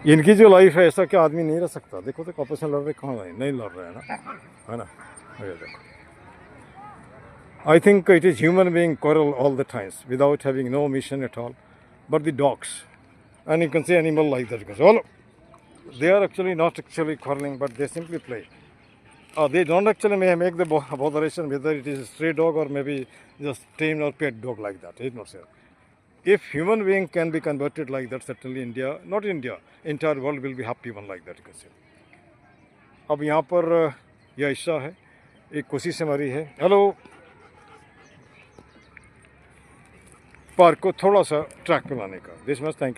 इनकी जो लाइफ है ऐसा क्या आदमी नहीं रह सकता। देखो तो आपस में लड़ रहे, कहाँ नहीं लड़ रहे हैं ना, है ना। ये देखो, I think it is human being quarrel all the times without having no mission at all. But the dogs, and you can say animal like that, because all they are actually not actually quarreling, but they simply play. They don't actually make the botheration whether it is a stray dog or maybe just tame or pet dog like that. It's not so. If human being can be converted like that, certainly India, not India, entire world will be happy one like that, you can say. अब यहाँ पर यह हिस्सा है, एक कोशिश हमारी है, हेलो, पार्क को थोड़ा सा ट्रैक पे लाने का। This much, thank you.